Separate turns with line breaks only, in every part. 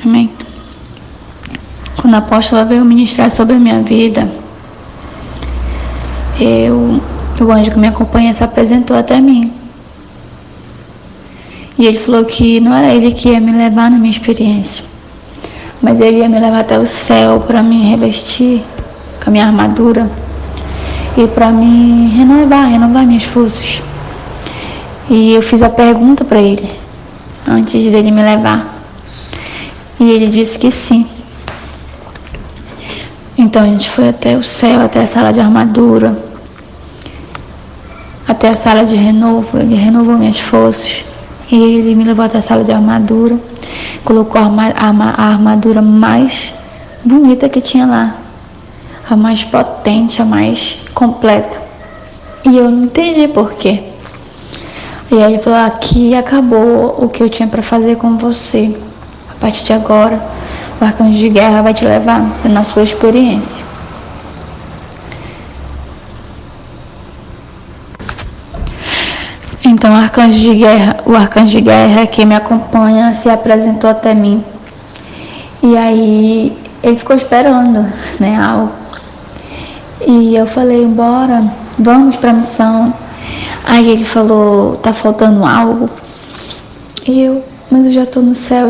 Amém. Quando a apóstola veio ministrar sobre a minha vida, o anjo que me acompanha se apresentou até mim. E ele falou que não era ele que ia me levar na minha experiência, mas ele ia me levar até o céu para me revestir com a minha armadura e para me renovar minhas forças. E eu fiz a pergunta para ele antes dele me levar. E ele disse que sim. Então a gente foi até o céu, até a sala de armadura, até a sala de renovo. Ele renovou minhas forças. E ele me levou até a sala de armadura, colocou a armadura mais bonita que tinha lá, a mais potente, a mais completa. E eu não entendi por quê. E aí ele falou: aqui acabou o que eu tinha para fazer com você. A partir de agora, o arcanjo de guerra vai te levar na sua experiência. Então o arcanjo de guerra que me acompanha se apresentou até mim. E aí ele ficou esperando, né, algo. E eu falei: bora, vamos pra missão. Aí ele falou: tá faltando algo. Mas eu já tô no céu.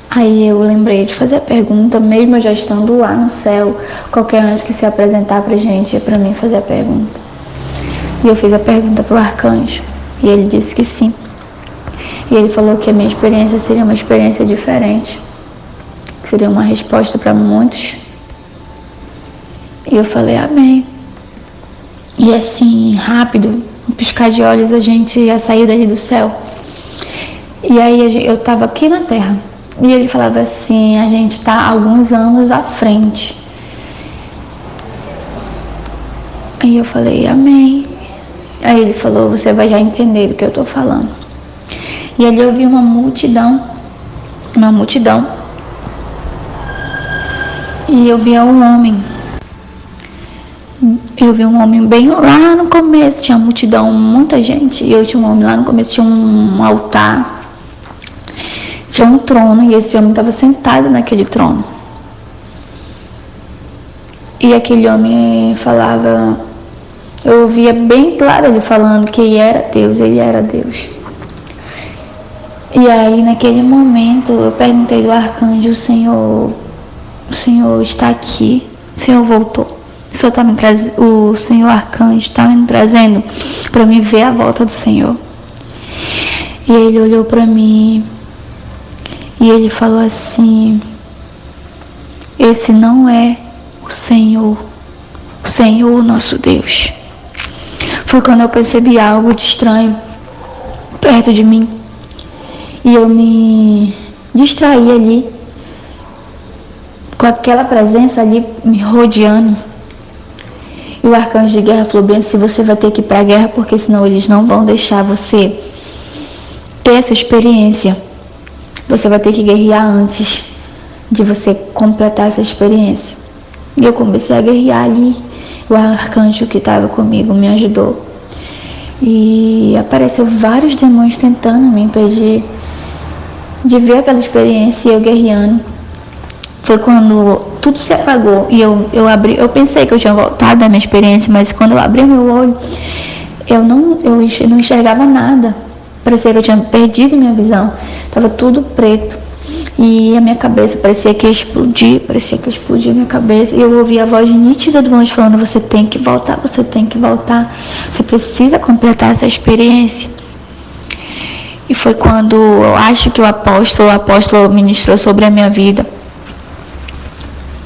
Aí eu lembrei de fazer a pergunta, mesmo eu já estando lá no céu. Qualquer anjo que se apresentar pra gente é pra mim fazer a pergunta. E eu fiz a pergunta pro arcanjo, e ele disse que sim. E ele falou que a minha experiência seria uma experiência diferente, que seria uma resposta para muitos. E eu falei: amém. E assim, rápido, um piscar de olhos, a gente ia sair dali do céu. E aí eu estava aqui na terra, e ele falava assim: a gente está alguns anos à frente. Aí eu falei: amém. Aí ele falou: você vai já entender do que eu estou falando. E ali eu vi uma multidão. E eu vi um homem. Eu vi um homem bem lá no começo, tinha multidão, muita gente. E eu tinha um homem lá no começo, tinha um altar, tinha um trono, e esse homem estava sentado naquele trono. E aquele homem falava, eu ouvia bem claro ele falando que ele era Deus. E aí naquele momento eu perguntei do arcanjo: o Senhor está aqui? O Senhor voltou? O Senhor arcanjo está me trazendo para me ver a volta do Senhor. E ele olhou para mim e ele falou assim: esse não é o Senhor nosso Deus. Foi quando eu percebi algo de estranho perto de mim. E eu me distraí ali, com aquela presença ali me rodeando. E o arcanjo de guerra falou bem assim: você vai ter que ir para a guerra, porque senão eles não vão deixar você ter essa experiência. Você vai ter que guerrear antes de você completar essa experiência. E eu comecei a guerrear ali. O arcanjo que estava comigo me ajudou. E apareceu vários demônios tentando me impedir de ver aquela experiência, e eu guerreando. Foi quando tudo se apagou e eu pensei que eu tinha voltado da minha experiência, mas quando eu abri meu olho, eu não enxergava nada. Parecia que eu tinha perdido minha visão. Estava tudo preto. E a minha cabeça parecia que ia explodir minha cabeça. E eu ouvi a voz nítida do anjo falando: você tem que voltar, você precisa completar essa experiência. E foi quando eu acho que o apóstolo ministrou sobre a minha vida.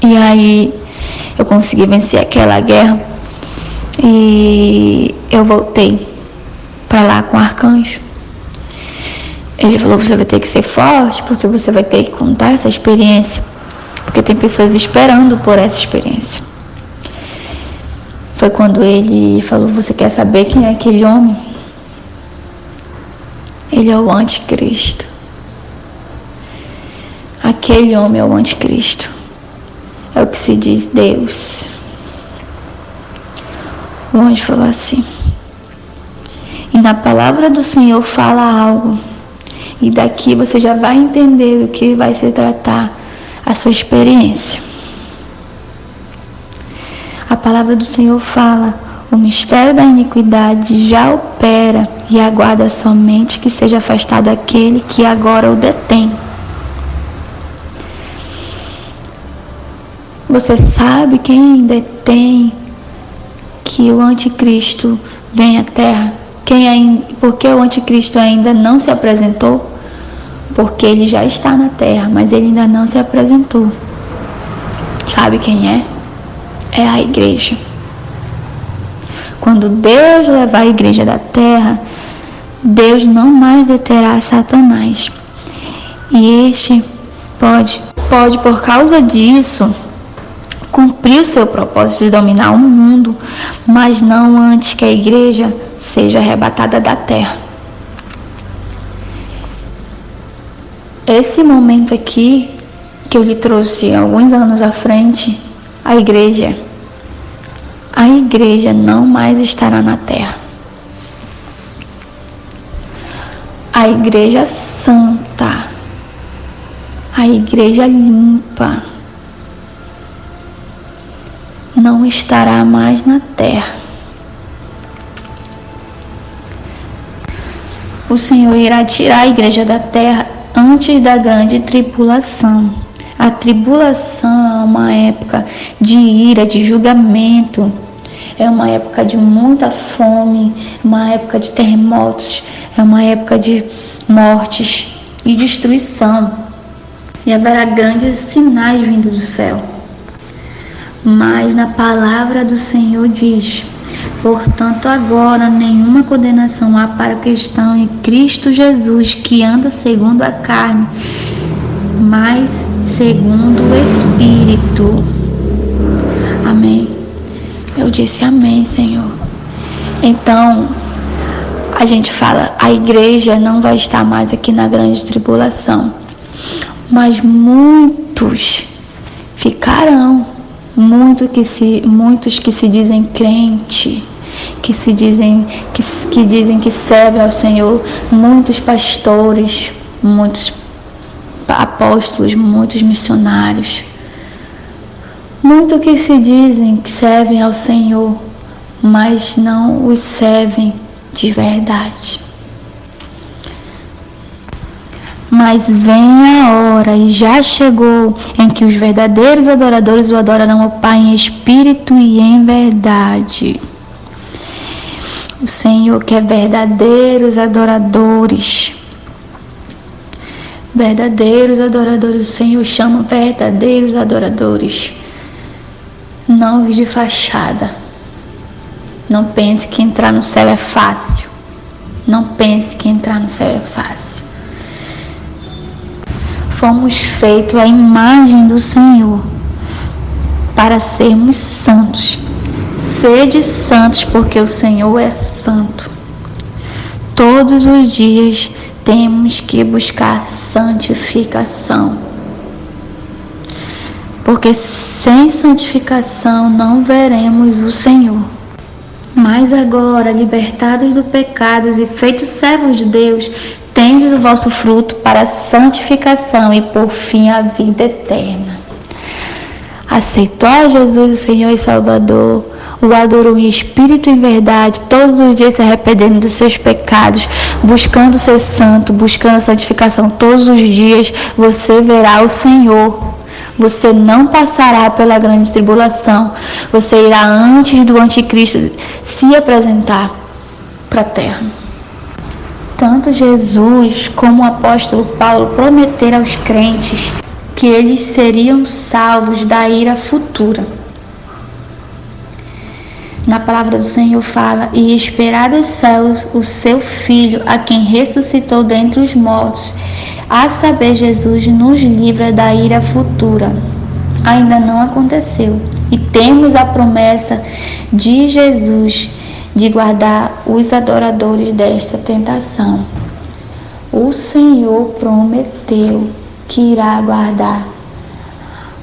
E aí eu consegui vencer aquela guerra e eu voltei para lá com o arcanjo. Ele falou: você vai ter que ser forte, porque você vai ter que contar essa experiência, porque tem pessoas esperando por essa experiência. Foi quando ele falou: você quer saber quem é aquele homem? Ele é o anticristo. Aquele homem é o anticristo. É o que se diz Deus. O anjo falou assim: e na palavra do Senhor fala algo. E daqui você já vai entender do que vai se tratar a sua experiência. A palavra do Senhor fala: o mistério da iniquidade já opera e aguarda somente que seja afastado aquele que agora o detém. Você sabe quem detém que o anticristo vem à Terra? Por que o anticristo ainda não se apresentou? Porque ele já está na Terra, mas ele ainda não se apresentou. Sabe quem é? É a igreja. Quando Deus levar a igreja da Terra, Deus não mais deterá Satanás. E este pode por causa disso, cumprir o seu propósito de dominar o mundo, mas não antes que a igreja seja arrebatada da terra. Esse momento aqui, que eu lhe trouxe alguns anos à frente, a igreja não mais estará na terra. A igreja santa, a igreja limpa, não estará mais na terra. O Senhor irá tirar a igreja da terra antes da grande tribulação. A tribulação é uma época de ira, de julgamento, é uma época de muita fome, uma época de terremotos, é uma época de mortes e destruição. E haverá grandes sinais vindos do céu. Mas na palavra do Senhor diz: portanto, agora nenhuma condenação há para o cristão em Cristo Jesus, que anda segundo a carne, mas segundo o Espírito. Amém. Eu disse amém, Senhor. Então, a gente fala, a igreja não vai estar mais aqui na grande tribulação, mas muitos ficarão. Muitos que se dizem crente, que dizem que servem ao Senhor, muitos pastores, muitos apóstolos, muitos missionários, muitos que se dizem que servem ao Senhor, mas não os servem de verdade. Mas vem a hora, e já chegou, em que os verdadeiros adoradores o adorarão ao Pai em espírito e em verdade. O Senhor quer verdadeiros adoradores. Verdadeiros adoradores. O Senhor chama verdadeiros adoradores. Não os de fachada. Não pense que entrar no céu é fácil. Não pense que entrar no céu é fácil. Fomos feitos à imagem do Senhor, para sermos santos. Sede santos, porque o Senhor é santo. Todos os dias temos que buscar santificação, porque sem santificação não veremos o Senhor. Mas agora, libertados do pecado e feitos servos de Deus, tendes o vosso fruto para a santificação e por fim a vida eterna. Aceitou a Jesus, o Senhor e Salvador, o adorou em espírito e em verdade, todos os dias se arrependendo dos seus pecados, buscando ser santo, buscando a santificação todos os dias, você verá o Senhor. Você não passará pela grande tribulação, você irá antes do anticristo se apresentar para a terra. Tanto Jesus como o apóstolo Paulo prometeram aos crentes que eles seriam salvos da ira futura. Na palavra do Senhor fala: e esperar dos céus o seu Filho, a quem ressuscitou dentre os mortos, a saber, Jesus nos livra da ira futura. Ainda não aconteceu. E temos a promessa de Jesus de guardar os adoradores desta tentação. O Senhor prometeu que irá guardar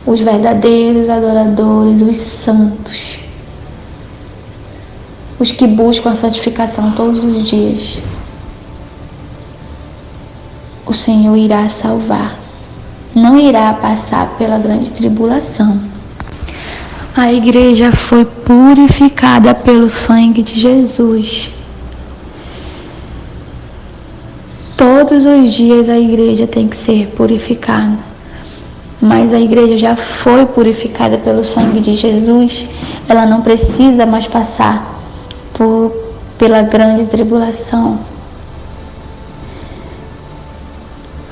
os verdadeiros adoradores, os santos, os que buscam a santificação todos os dias. o Senhor irá salvar. Não irá passar pela grande tribulação. A igreja foi purificada pelo sangue de Jesus. Todos os dias a igreja tem que ser purificada. Mas a igreja já foi purificada pelo sangue de Jesus. Ela não precisa mais passar pela grande tribulação.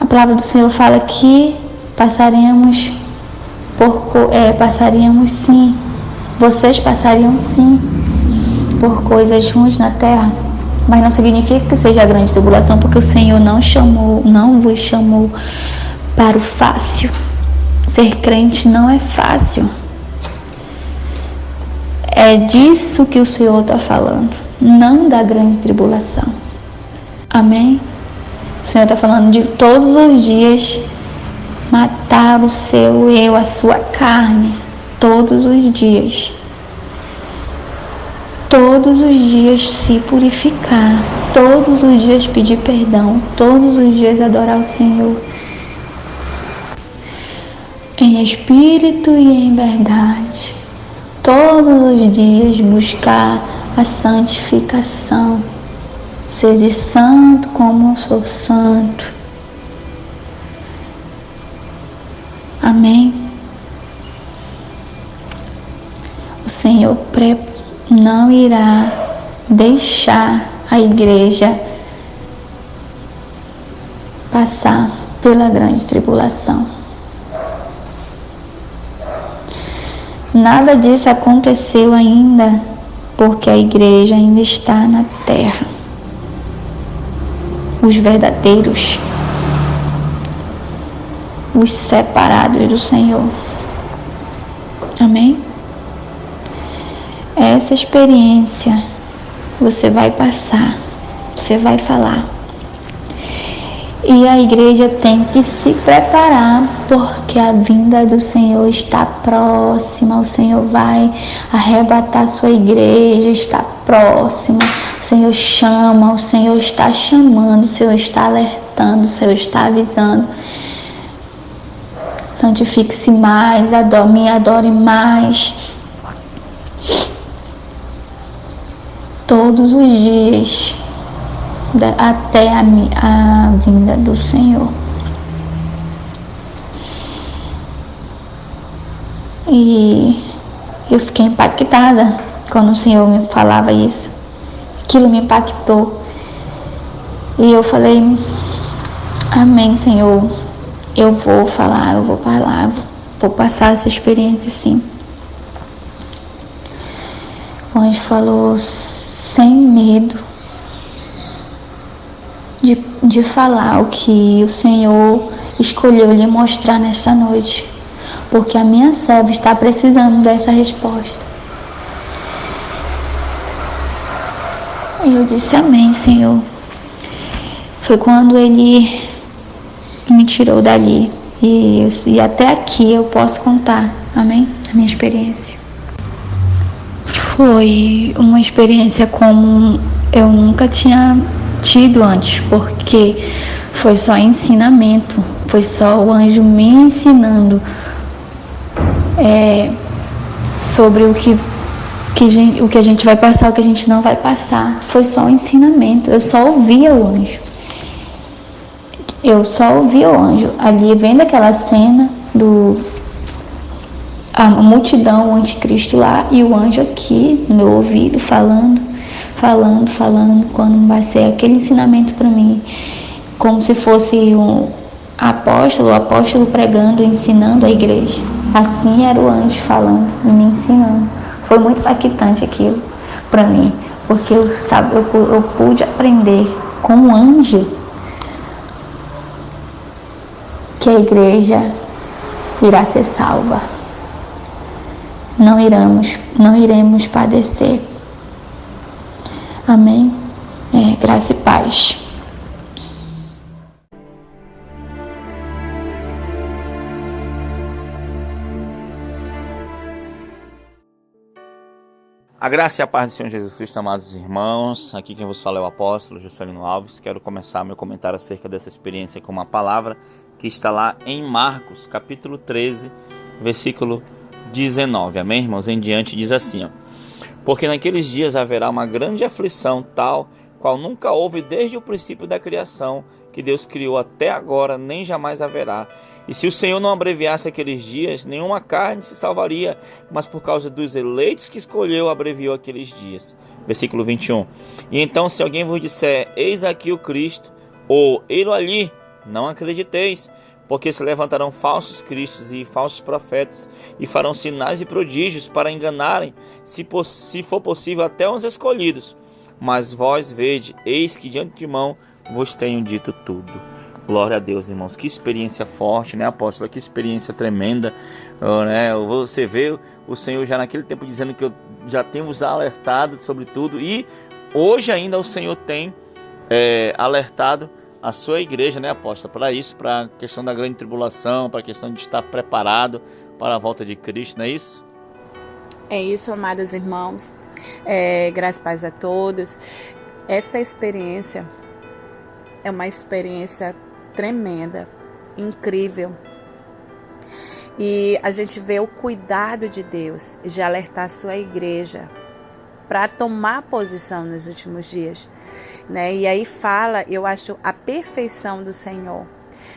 A palavra do Senhor fala que passaríamos sim, vocês passariam sim por coisas ruins na terra, mas não significa que seja a grande tribulação, porque o Senhor não vos chamou para o fácil. Ser crente não é fácil. É disso que o Senhor está falando, não da grande tribulação. Amém? O Senhor está falando de todos os dias matar o seu eu, a sua carne, todos os dias. Todos os dias se purificar, todos os dias pedir perdão, todos os dias adorar o Senhor em espírito e em verdade. Todos os dias buscar a santificação. Seja santo como eu sou santo. Amém? O Senhor não irá deixar a igreja passar pela grande tribulação. Nada disso aconteceu ainda, porque a igreja ainda está na terra. Os verdadeiros, os separados do Senhor. Amém? Essa experiência você vai passar, você vai falar. E a igreja tem que se preparar, porque a vinda do Senhor está próxima. O Senhor vai arrebatar sua igreja, está próxima. O Senhor chama, o Senhor está chamando, o Senhor está alertando, o Senhor está avisando. Santifique-se mais, me adore mais. Todos os dias, até a vinda do Senhor. E eu fiquei impactada quando o Senhor me falava isso. Aquilo me impactou. E eu falei, amém, Senhor. Eu vou falar, vou passar essa experiência sim. O anjo falou sem medo de falar o que o Senhor escolheu lhe mostrar nesta noite, porque a minha serva está precisando dessa resposta. E eu disse, amém, Senhor. Foi quando Ele me tirou dali, e até aqui eu posso contar, amém, a minha experiência. Foi uma experiência como eu nunca tinha tido antes, porque foi só ensinamento, foi só o anjo me ensinando sobre o que a gente vai passar, o que a gente não vai passar. Foi só um ensinamento, eu só ouvia o anjo. Ali, vendo aquela cena a multidão, o anticristo lá e o anjo aqui no meu ouvido falando, quando vai ser aquele ensinamento para mim, como se fosse o apóstolo pregando, ensinando a igreja. Assim era o anjo falando e me ensinando. Foi muito impactante aquilo para mim, porque eu pude aprender com o anjo que a igreja irá ser salva. Não iremos padecer. Amém? Graça e paz.
A graça e a paz do Senhor Jesus Cristo, amados irmãos. Aqui quem vos fala é o apóstolo Juscelino Alves. Quero começar meu comentário acerca dessa experiência com uma palavra que está lá em Marcos, capítulo 13, versículo 19. Amém, irmãos? Em diante diz assim, ó: porque naqueles dias haverá uma grande aflição, tal qual nunca houve desde o princípio da criação, que Deus criou até agora, nem jamais haverá. E se o Senhor não abreviasse aqueles dias, nenhuma carne se salvaria, mas por causa dos eleitos que escolheu, abreviou aqueles dias. Versículo 21. E então, se alguém vos disser, eis aqui o Cristo, ou ei-lo ali, não acrediteis, porque se levantarão falsos cristos e falsos profetas, e farão sinais e prodígios para enganarem, se for possível, até os escolhidos. Mas vós vede, eis que de antemão vos tenho dito tudo. Glória a Deus, irmãos. Que experiência forte, né, apóstolo? Que experiência tremenda, né? Você vê o Senhor já naquele tempo dizendo que eu já tenho vos alertado sobre tudo, e hoje ainda o Senhor tem alertado a sua igreja, né, apóstolo, para isso, para a questão da grande tribulação, para a questão de estar preparado para a volta de Cristo, não é isso?
É isso, amados irmãos. Graças a paz a todos. Essa experiência é uma experiência tremenda, incrível. E a gente vê o cuidado de Deus de alertar a sua igreja para tomar posição nos últimos dias, né? E aí fala, eu acho, a perfeição do Senhor,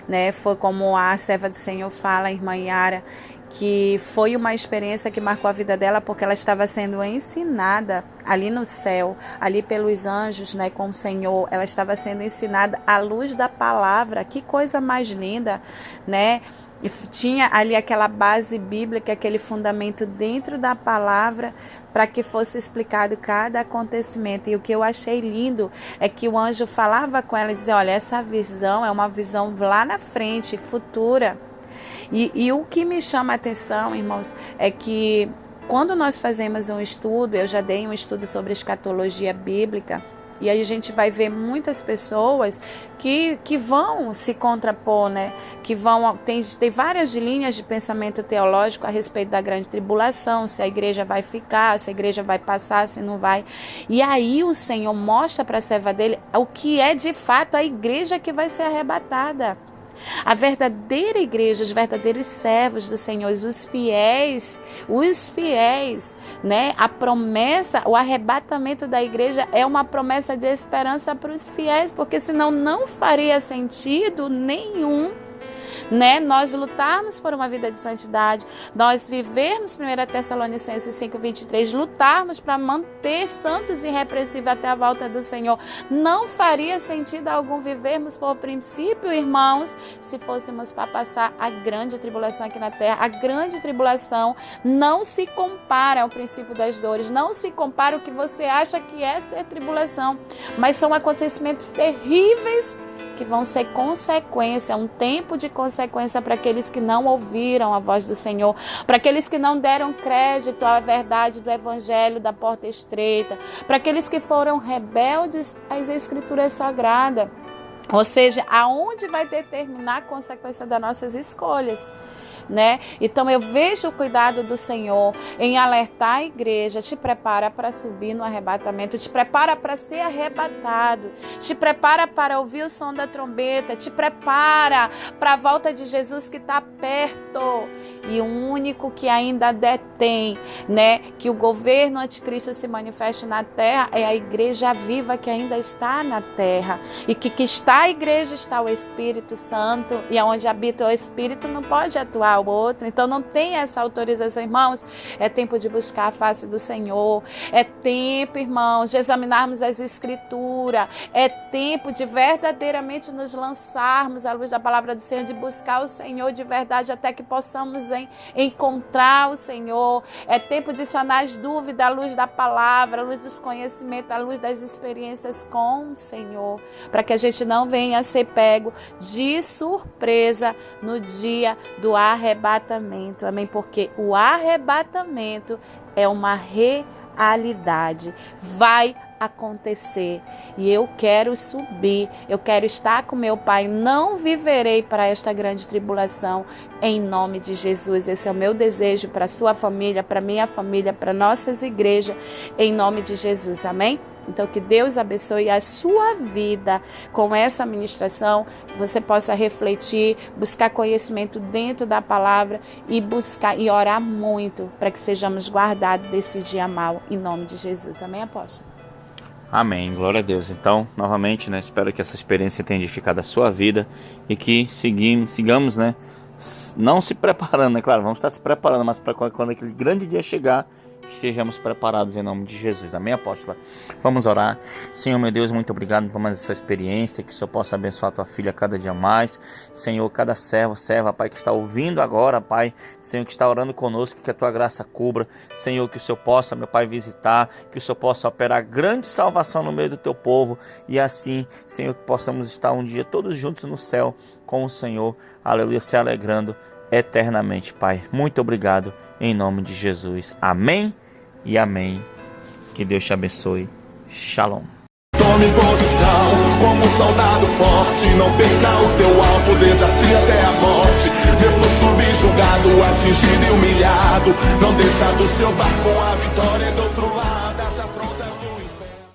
né? Foi como a serva do Senhor fala, a irmã Yara, que foi uma experiência que marcou a vida dela, porque ela estava sendo ensinada ali no céu, ali pelos anjos, né, com o Senhor. Ela estava sendo ensinada à luz da palavra. Que coisa mais linda, né? E tinha ali aquela base bíblica, aquele fundamento dentro da palavra, para que fosse explicado cada acontecimento. E o que eu achei lindo é que o anjo falava com ela e dizia, olha, essa visão é uma visão lá na frente, futura. E o que me chama a atenção, irmãos, é que quando nós fazemos um estudo, eu já dei um estudo sobre escatologia bíblica, e aí a gente vai ver muitas pessoas que vão se contrapor, né? Que vão, tem várias linhas de pensamento teológico a respeito da grande tribulação, se a igreja vai ficar, se a igreja vai passar, se não vai. E aí o Senhor mostra para a serva dele o que é de fato a igreja que vai ser arrebatada. A verdadeira igreja, os verdadeiros servos do Senhor, os fiéis, né? A promessa, o arrebatamento da igreja é uma promessa de esperança para os fiéis, porque senão não faria sentido nenhum, né? Nós lutarmos por uma vida de santidade, nós vivermos 1 Tessalonicenses 5:23, lutarmos para manter santos e irrepreensíveis até a volta do Senhor. Não faria sentido algum vivermos por princípio, irmãos, se fôssemos para passar a grande tribulação aqui na terra. A grande tribulação não se compara ao princípio das dores, não se compara o que você acha que é ser tribulação, mas são acontecimentos terríveis que vão ser consequência, um tempo de consequência para aqueles que não ouviram a voz do Senhor, para aqueles que não deram crédito à verdade do Evangelho da porta estreita, para aqueles que foram rebeldes às Escrituras Sagradas. Ou seja, aonde vai determinar a consequência das nossas escolhas, né? Então eu vejo o cuidado do Senhor em alertar a igreja, te prepara para subir no arrebatamento, te prepara para ser arrebatado, te prepara para ouvir o som da trombeta, te prepara para a volta de Jesus que está perto. E o único que ainda detém, né, que o governo anticristo se manifeste na terra é a igreja viva que ainda está na terra, e que está a igreja está o Espírito Santo, e onde habita o Espírito não pode atuar o outro. Então não tem essa autorização, irmãos. É tempo de buscar a face do Senhor, é tempo, irmãos, de examinarmos as Escrituras, é tempo de verdadeiramente nos lançarmos à luz da palavra do Senhor, de buscar o Senhor de verdade até que possamos encontrar o Senhor. É tempo de sanar as dúvidas à luz da palavra, à luz dos conhecimentos, à luz das experiências com o Senhor, para que a gente não venha a ser pego de surpresa no dia do arrebatamento. Amém? Porque o arrebatamento é uma realidade. Vai acontecer. E eu quero subir, eu quero estar com meu Pai. Não viverei para esta grande tribulação, em nome de Jesus. Esse é o meu desejo para a sua família, para a minha família, para nossas igrejas, em nome de Jesus. Amém? Então, que Deus abençoe a sua vida com essa ministração, você possa refletir, buscar conhecimento dentro da palavra e buscar e orar muito para que sejamos guardados desse dia mau, em nome de Jesus. Amém, apóstolo?
Amém, glória a Deus. Então, novamente, espero que essa experiência tenha edificado a sua vida e que sigamos, não se preparando, claro, vamos estar se preparando, mas para quando aquele grande dia chegar, estejamos preparados em nome de Jesus. Amém, apóstola? Vamos orar. Senhor, meu Deus, muito obrigado por mais essa experiência, que o Senhor possa abençoar a tua filha cada dia mais. Senhor, cada serva, Pai, que está ouvindo agora, Pai, Senhor, que está orando conosco, que a tua graça cubra. Senhor, que o Senhor possa, meu Pai, visitar, que o Senhor possa operar grande salvação no meio do teu povo, e assim, Senhor, que possamos estar um dia todos juntos no céu com o Senhor, aleluia, se alegrando eternamente, Pai. Muito obrigado, em nome de Jesus. Amém e amém. Que Deus te abençoe. Shalom.
Tome posição como um soldado forte. Não perca o teu alvo, desafia até a morte. Mesmo subjugado, atingido e humilhado, não desça do seu barco, a vitória é do outro lado.